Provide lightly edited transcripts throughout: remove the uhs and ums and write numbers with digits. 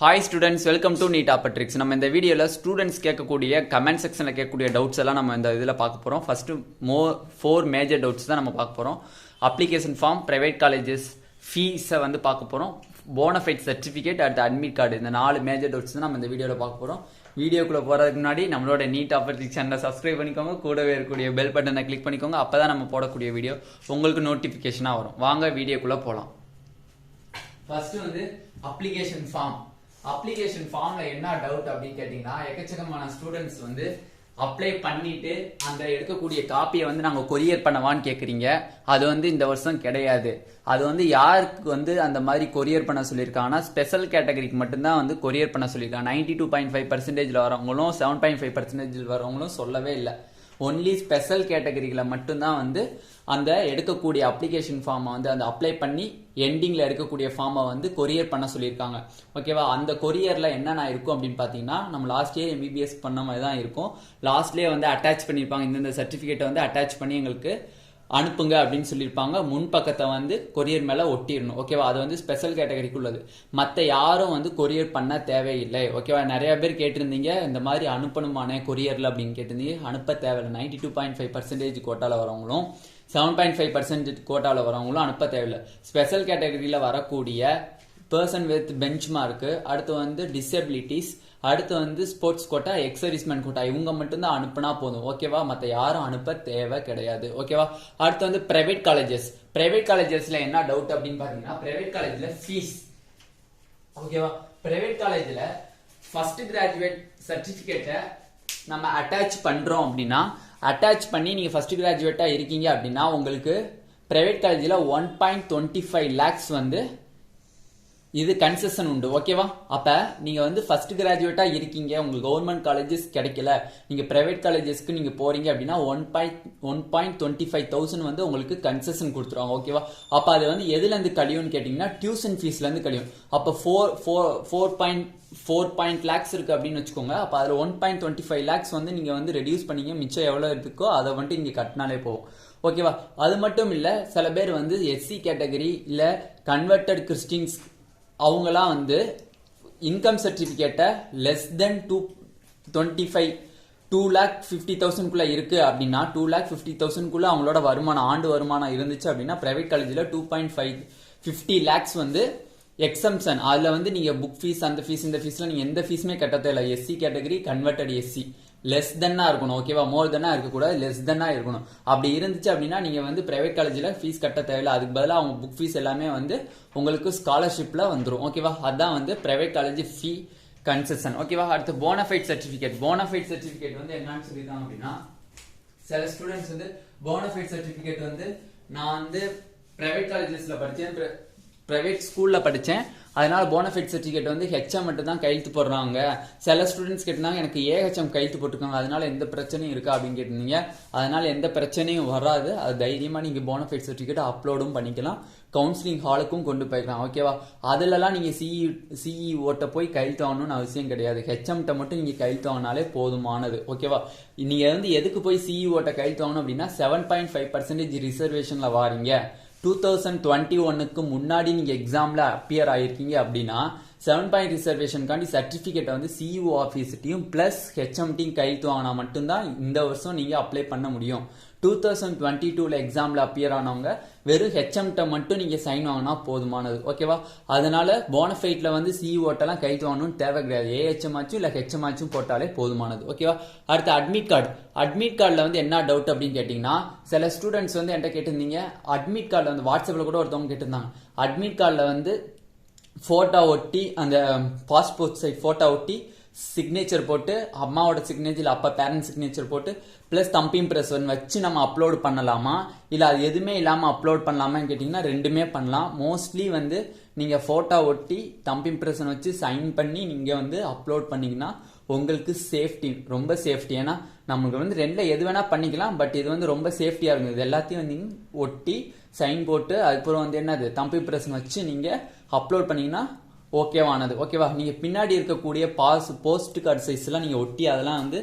Hi students, welcome to Neet Tricks. நம்ம இந்த வீடியோல ஸ்டூடண்ட்ஸ் கேட்கக்கூடிய கமெண்ட் செக்ஷன்ல கேட்கக்கூடிய டவுட்ஸ் எல்லாம் நம்ம இந்த இதில் பார்க்க போறோம். ஃபர்ஸ்ட் 4 மேஜர் டவுட்ஸ் தான் நம்ம பார்க்க போறோம். அப்ளிகேஷன் ஃபார்ம், பிரைவேட் காலேஜஸ் ஃபீஸை வந்து பார்க்க போறோம். Bonafide certificate at admit card, இந்த 4 மேஜர் டவுட்ஸ் தான் நம்ம இந்த வீடியோல பார்க்க போறோம். வீடியோக்குள்ள போறதுக்கு முன்னாடி நம்மளோட நீட் ட்ரிக்ஸ் சேனலை சப்ஸ்கிரைப் பண்ணிக்கோங்க, கூடவே இருக்கக்கூடிய பெல் பட்டனை கிளிக் பண்ணிக்கோங்க. அப்பதான் நம்ம போடக்கூடிய வீடியோ உங்களுக்கு நோட்டிபிகேஷனா வரும். வாங்க வீடியோக்குள்ள போலாம். ஃபர்ஸ்ட் வந்து அப்ளிகேஷன் ஃபார்ம். அப்ளிகேஷன் ஃபார்ம்ல என்ன டவுட் அப்படின்னு கேட்டீங்கன்னா, எக்கச்சக்கமான ஸ்டூடெண்ட்ஸ் வந்து அப்ளை பண்ணிட்டு அந்த எடுக்கக்கூடிய காப்பியை வந்து நாங்கள் கொரியர் பண்ணவான்னு கேட்குறீங்க. அது வந்து இந்த வருஷம் கிடையாது. அது வந்து யாருக்கு வந்து அந்த மாதிரி கொரியர் பண்ண சொல்லியிருக்காங்கன்னா, ஸ்பெஷல் கேட்டகரிக்கு மட்டும்தான் வந்து கொரியர் பண்ண சொல்லியிருக்காங்க. 92.5% வரவங்களும் 7.5% வரவங்களும் சொல்லவே இல்லை. ஒன்லி ஸ்பெஷல் கேட்டகரிகளை மட்டும்தான் வந்து அந்த எடுக்கக்கூடிய அப்ளிகேஷன் ஃபார்மை வந்து அந்த அப்ளை பண்ணி எண்டிங்கில் எடுக்கக்கூடிய ஃபார்மை வந்து கொரியர் பண்ண சொல்லியிருக்காங்க. ஓகேவா? அந்த கொரியரில் என்னென்ன இருக்கும் அப்படின்னு பார்த்தீங்கன்னா, நம்ம லாஸ்ட் இயர் MBBS பண்ண மாதிரி தான் இருக்கும். லாஸ்ட்லேயே வந்து அட்டாச் பண்ணியிருப்பாங்க, இந்த சர்டிஃபிகேட்டை வந்து அட்டாச் பண்ணி எங்களுக்கு அனுப்புங்க அப்படின்னு சொல்லியிருப்பாங்க. முன் பக்கத்தை வந்து கொரியர் மேலே ஒட்டிடணும். ஓகேவா? அது வந்து ஸ்பெஷல் கேட்டகரிக்கு உள்ளது. மற்ற யாரும் வந்து கொரியர் பண்ண தேவையில்லை. ஓகேவா? நிறைய பேர் கேட்டிருந்தீங்க இந்த மாதிரி அனுப்பணுமானே கொரியரில் அப்படின்னு கேட்டிருந்தீங்க. அனுப்ப தேவையில்லை. 92.5% கோட்டாவில் வரவங்களும் 7.5% கோட்டாவில் வரவங்களும் அனுப்ப தேவையில்லை. ஸ்பெஷல் கேட்டகரியில் வரக்கூடிய பர்சன் வித் பெஞ்ச் மார்க்கு, அடுத்து வந்து டிசபிலிட்டிஸ், அடுத்து வந்து ஸ்போர்ட்ஸ் கோட்டா, எக்ஸர்வீஸ்மென்ட் கோட்டா, இவங்க மட்டும்தான் அனுப்புனா போதும். ஓகேவா? மற்ற யாரும் அனுப்ப தேவை கிடையாது. ஓகேவா? அடுத்து வந்து பிரைவேட் காலேஜஸ். பிரைவேட் காலேஜஸ்ல என்ன டவுட் அப்படின்னு பாத்தீங்கன்னா, பிரைவேட் காலேஜ்ல ஃபீஸ். ஓகேவா? பிரைவேட் காலேஜ்ல ஃபர்ஸ்ட் கிராஜுவேட் சர்டிபிகேட்டை நம்ம அட்டாச் பண்றோம் அப்படின்னா, அட்டாச் பண்ணி நீங்க ஃபர்ஸ்ட் கிராஜுவேட்டா இருக்கீங்க அப்படின்னா உங்களுக்கு பிரைவேட் காலேஜ்ல 1.25 lakhs வந்து இது கன்செஷன் உண்டு. ஓகேவா? அப்ப நீங்க வந்து ஃபர்ஸ்ட் கிராஜுவேட்டா இருக்கீங்க, உங்களுக்கு கவர்மெண்ட் காலேஜஸ் கிடைக்கல, நீங்க பிரைவேட் காலேஜஸ்க்கு நீங்க போறீங்க அப்படின்னா 1.25,000 வந்து உங்களுக்கு கன்செஷன் கொடுத்துருவாங்க. ஓகேவா? அப்ப அது வந்து எதுல இருந்து கழியும்னு கேட்டீங்கன்னா, டியூஷன் ஃபீஸ்ல இருந்து கழியும். அப்ப 4 lakhs இருக்கு அப்படின்னு வச்சுக்கோங்க. அப்ப அதுல 1.25 lakhs வந்து நீங்க வந்து ரெடியூஸ் பண்ணீங்க, மிச்சம் எவ்வளவு இருக்கோ அதை வந்துட்டு நீங்க கட்டினாலே போகும். ஓகேவா? அது மட்டும் இல்ல, சில பேர் வந்து SC கேட்டகரி இல்ல கன்வெர்டட் கிறிஸ்டின்ஸ் அவங்களாம் வந்து இன்கம் சர்டிபிகேட்டை லெஸ் தென் 2,50,000 இருக்கு அப்படின்னா, 2,50,000 அவங்களோட வருமானம், ஆண்டு வருமானம் இருந்துச்சு அப்படின்னா, பிரைவேட் காலேஜில் 2.50 lakhs வந்து எக்ஸம்ஷன். அதுல வந்து நீங்க புக் ஃபீஸ், அந்த ஃபீஸ், இந்த ஃபீஸ்ல நீங்க எந்த ஃபீஸுமே கட்ட தேவை. SC category, converted SC less தென்னா இருக்கணும். ஓகேவா? மோர் தென்னா இருக்கக்கூடாது, லெஸ் தென்னா இருக்கணும். அப்படி இருந்துச்சு அப்படின்னா நீங்க வந்து பிரைவேட் காலேஜ்ல ஃபீஸ் கட்ட தேவையில்லை. அதுக்கு பதிலாக அவங்க புக் ஃபீஸ் எல்லாமே வந்து உங்களுக்கு ஸ்காலர்ஷிப்ல வந்துடும். ஓகேவா? அதான் வந்து பிரைவேட் காலேஜ் ஃபீ கன்செஷன். ஓகேவா? அடுத்து போனஃபைட் சர்டிபிகேட். போனஃபைட் சர்டிபிகேட் வந்து என்னன்னு சொல்லியிருக்காங்க அப்படின்னா, சில ஸ்டூடெண்ட்ஸ் வந்து போனஃபைட் சர்டிபிகேட் வந்து நான் வந்து பிரைவேட் காலேஜஸ்ல படிச்சேன், பிரைவேட் ஸ்கூல்ல படிச்சேன், அதனால போனஃபைட் சர்டிபிகேட் வந்து HM மட்டும் தான் கையெழுத்து போடுறாங்க. சில ஸ்டூடெண்ட்ஸ் கேட்டிருந்தாங்க, எனக்கு AHM கையெழுத்து போட்டுருக்காங்க, அதனால எந்த பிரச்சனையும் இருக்கா அப்படின்னு கேட்டிருந்தீங்க. அதனால எந்த பிரச்சனையும் வராது. அது தைரியமா நீங்க போனஃபைட் சர்டிபிகேட் அப்லோடும் பண்ணிக்கலாம், கவுன்சிலிங் ஹாலுக்கும் கொண்டு போய்க்கலாம். ஓகேவா? அதுலலாம் நீங்க CEO போய் கையெழுத்து வாங்கணும்னு அவசியம் கிடையாது. HM மட்டும் நீங்க கையெழுத்து வாங்கினாலே போதுமானது. ஓகேவா? நீங்க வந்து எதுக்கு போய் CEO கையெழுத்து வாங்கணும் அப்படின்னா, 7.5% ரிசர்வேஷன்ல வாரீங்க, 2021க்கு முன்னாடி நீங்க எக்ஸாம்ல அப்பியர் ஆயிருக்கீங்க அப்படின்னா 7 ரிசர்வேஷனுக்காண்டி சர்டிபிகேட்டை வந்து CEO ஆஃபீஸ்ட்டையும் பிளஸ் HMட்டையும் கையெழுத்து வாங்கினா மட்டும்தான் இந்த வருஷம் நீங்க அப்ளை பண்ண முடியும். 2022ல எக்ஸாம்ல அப்பியர் ஆனவங்க வெறும் HMட்ட மட்டும் நீங்க சைன் வாங்கினா போதுமானது. ஓகேவா? அதனால போனஃபைட்ல வந்து CEOட்டெல்லாம் கையெழுத்து வாங்கணும்னு தேவை கிடையாது. AHM ஆச்சும் இல்ல HM ஆச்சும் போட்டாலே போதுமானது. ஓகேவா? அடுத்து அட்மிட் கார்டு. அட்மிட் கார்டுல வந்து என்ன டவுட் அப்படின்னு கேட்டீங்கன்னா, சில ஸ்டூடெண்ட்ஸ் வந்து என்கிட்ட கேட்டிருந்தீங்க, அட்மிட் கார்டுல வந்து வாட்ஸ்அப்ல கூட ஒருத்தவங்க கேட்டிருந்தாங்க, அட்மிட் கார்டுல வந்து போட்டோ ஒட்டி, அந்த பாஸ்போர்ட் சைட் போட்டோ ஒட்டி சிக்னேச்சர் போட்டு, அம்மாவோட சிக்னேச்சர், அப்பா பேரண்ட் சிக்னேச்சர் போட்டு பிளஸ் தம்பி இம்ப்ரெஷன் வச்சு நம்ம அப்லோட் பண்ணலாமா, இல்ல அது எதுவுமே இல்லாம அப்லோட் பண்ணலாமான்னு கேட்டீங்கன்னா, ரெண்டுமே பண்ணலாம். மோஸ்ட்லி வந்து நீங்க போட்டோ ஒட்டி தம்பி இம்ப்ரெஷன் வச்சு சைன் பண்ணி நீங்க வந்து அப்லோட் பண்ணீங்கன்னா உங்களுக்கு சேஃப்டி, ரொம்ப சேஃப்டி. ஏன்னா நமக்கு வந்து ரெண்டுல எது வேணா பண்ணிக்கலாம், பட் இது வந்து ரொம்ப சேஃப்டியா இருக்கும். இது எல்லாத்தையும் வந்து ஒட்டி சைன் போட்டு அதுக்கப்புறம் வந்து என்னது தம்பி இம்ப்ரெஷன் வச்சு நீங்க அப்லோட் பண்ணீங்கன்னா ஓகேவானது. ஓகேவா? நீங்க பின்னாடி இருக்கக்கூடிய போஸ்ட் கார்டு சைஸ் எல்லாம் நீங்க ஒட்டி அதெல்லாம் வந்து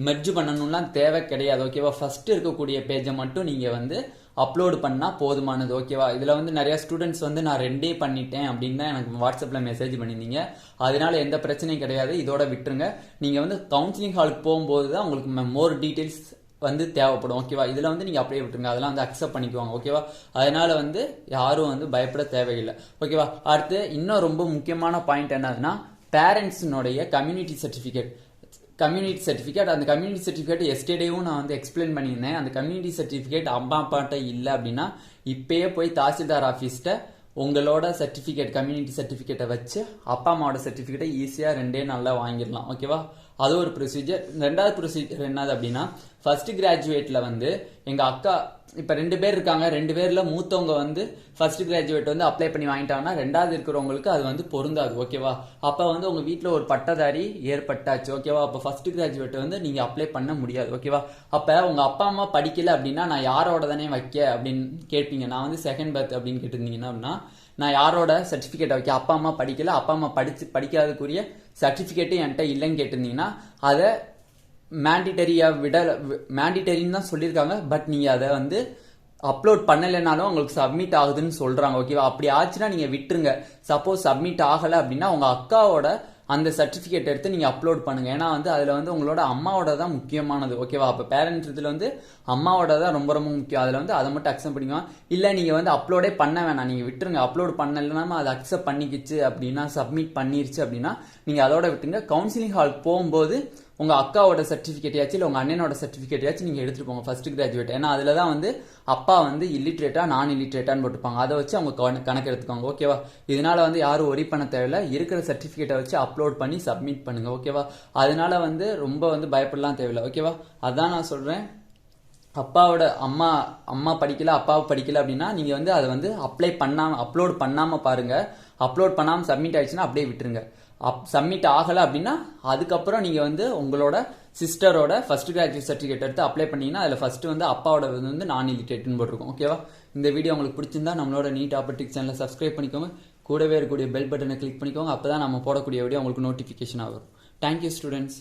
மெர்ஜ் பண்ணணும்லாம் தேவை கிடையாது. ஓகேவா? ஃபர்ஸ்ட் இருக்கக்கூடிய பேஜை மட்டும் நீங்க வந்து அப்லோடு பண்ணால் போதுமானது. ஓகேவா? இதில் வந்து நிறைய ஸ்டூடெண்ட்ஸ் வந்து நான் 2 பண்ணிட்டேன் அப்படின்னு தான் எனக்கு வாட்ஸ்அப்பில் மெசேஜ் பண்ணியிருந்தீங்க. அதனால எந்த பிரச்சனையும் கிடையாது, இதோட விட்டுருங்க. நீங்கள் வந்து கவுன்சிலிங் ஹாலுக்கு போகும்போது தான் உங்களுக்கு மோர் டீட்டெயில்ஸ் வந்து தேவைப்படும். ஓகேவா? இதில் வந்து நீங்கள் அப்படியே விட்டுருங்க, அதெல்லாம் வந்து அக்செப்ட் பண்ணிக்குவாங்க. ஓகேவா? அதனால வந்து யாரும் வந்து பயப்பட தேவையில்லை. ஓகேவா? அடுத்து இன்னும் ரொம்ப முக்கியமான பாயிண்ட் என்னதுன்னா, பேரண்ட்ஸினுடைய கம்யூனிட்டி சர்டிஃபிகேட். அந்த கம்யூனிட்டி சர்டிஃபிகேட் எஸ்டேடேவும் நான் வந்து எக்ஸ்பிளைன் பண்ணியிருந்தேன். அந்த கம்யூனிட்டி சர்டிஃபிகேட் அம்மா அப்பாட்ட இல்லை அப்படின்னா இப்பயே போய் தாசில்தார் ஆஃபீஸ்ட்ட உங்களோட சர்டிஃபிகேட் கம்யூனிட்டி சர்டிஃபிகேட்டை வச்சு அப்பா அம்மாவோட சர்டிஃபிகேட்டை ஈஸியாக 2 நாளில் வாங்கிடலாம். ஓகேவா? அது ஒரு ப்ரொசீஜர். 2வது ப்ரொசீஜர் என்னது அப்படின்னா, ஃபர்ஸ்ட் கிராஜுவேட்ல வந்து எங்க அக்கா இப்ப 2 பேர் இருக்காங்க. 2 பேர்ல மூத்தவங்க வந்து ஃபர்ஸ்ட் கிராஜுவேட் வந்து அப்ளை பண்ணி வாங்கிட்டாங்கன்னா 2வது இருக்கிறவங்களுக்கு அது வந்து பொருந்தாது. ஓகேவா? அப்ப வந்து உங்க வீட்டுல ஒரு பட்டதாரி ஏற்பட்டாச்சு. ஓகேவா? அப்ப ஃபர்ஸ்ட் கிராஜுவேட் வந்து நீங்க அப்ளை பண்ண முடியாது. ஓகேவா? அப்ப உங்க அப்பா அம்மா படிக்கல அப்படின்னா நான் யாரோட தானே வைக்க அப்படின்னு கேட்பீங்க. நான் வந்து செகண்ட் பர்த் அப்படின்னு கேட்டிருந்தீங்கன்னா நான் யாரோட சர்டிபிகேட் வைக்க, அப்பா அம்மா படிக்கல, அப்பா அம்மா படிக்காதக்குரிய சர்டிபிகேட்டும் என்கிட்ட இல்லைன்னு கேட்டிருந்தீங்கன்னா அதை மேண்டிட்டரின்னு தான் சொல்லியிருக்காங்க. பட் நீங்க அதை வந்து அப்லோட் பண்ணலைனாலும் உங்களுக்கு சப்மிட் ஆகுதுன்னு சொல்றாங்க. ஓகேவா? அப்படி ஆச்சுன்னா நீங்க விட்டுருங்க. சப்போஸ் சப்மிட் ஆகலை அப்படின்னா உங்க அக்காவோட அந்த சர்டிபிகேட் எடுத்து நீங்க அப்லோட் பண்ணுங்க. ஏன்னா வந்து அதுல வந்து உங்களோட அம்மாவோட தான் முக்கியமானது. ஓகேவா? அப்ப பேரண்ட்ஸ் இதுல வந்து அம்மாவோட தான் ரொம்ப ரொம்ப முக்கியம். அதுல வந்து அதை மட்டும் அக்செப்ட் பண்ணிக்குவோம். இல்ல நீங்க வந்து அப்லோடே பண்ண வேணாம், நீங்க விட்டுருங்க. அப்லோட் பண்ணலன்னா அதை அக்செப்ட் பண்ணிக்கிச்சு அப்படின்னா, சப்மிட் பண்ணிருச்சு அப்படின்னா நீங்க அதோட விட்டுருங்க. கவுன்சிலிங் ஹால் போகும்போது உங்க அக்காவோட சர்டிபிகேட்யாச்சும் இல்லை உங்க அண்ணனோட சர்டிபிகேட்யாச்சும் நீங்க எடுத்துட்டு போங்க ஃபர்ஸ்ட் கிராஜுவேட். ஏன்னா அதுல தான் வந்து அப்பா வந்து இல்லிட்ரேட்டா நான் இல்லிட்ரேட்டான்னு போட்டுப்பாங்க. அதை வச்சு அவங்க கணக்கு எடுத்துக்கோங்க. ஓகேவா? இதனால வந்து யாரும் ஒரி பண்ண தேவையில்லை. இருக்கிற சர்டிபிகேட்டை வச்சு அப்லோட் பண்ணி சப்மிட் பண்ணுங்க. ஓகேவா? அதனால வந்து ரொம்ப வந்து பயப்படலாம் தேவையில்லை. ஓகேவா? அதான் நான் சொல்றேன். அப்பாவோட அம்மா படிக்கல, அப்பாவை படிக்கல அப்படின்னா நீங்க வந்து அதை வந்து அப்லோட் பண்ணாம பாருங்க. அப்லோட் பண்ணாம சப்மிட் ஆயிடுச்சுன்னா அப்படியே விட்டுருங்க. சப்மிட் ஆகலை அப்படின்னா அதுக்கப்புறம் நீங்க வந்து உங்களோட சிஸ்டரோட ஃபர்ஸ்ட் கிராஜுவேட் சர்டிஃபிகேட் எடுத்து அப்ளை பண்ணீங்கன்னா அதில் ஃபர்ஸ்ட் வந்து அப்பாவோட வந்து நான் இல்லிட்ரேட்னு போட்டிருக்கோம். ஓகேவா? இந்த வீடியோ உங்களுக்கு பிடிச்சிருந்தா நம்மளோட நீட் ஆப்பர்டிக் சேனலை சப்ஸ்கிரைப் பண்ணிக்கோங்க. கூடவே இருக்கக்கூடிய பெல் பட்டனை கிளிக் பண்ணிக்கோங்க. அப்பதான் நம்ம போடக்கூடிய வீடியோ உங்களுக்கு நோட்டிஃபிகேஷன் ஆகும். Thank you students.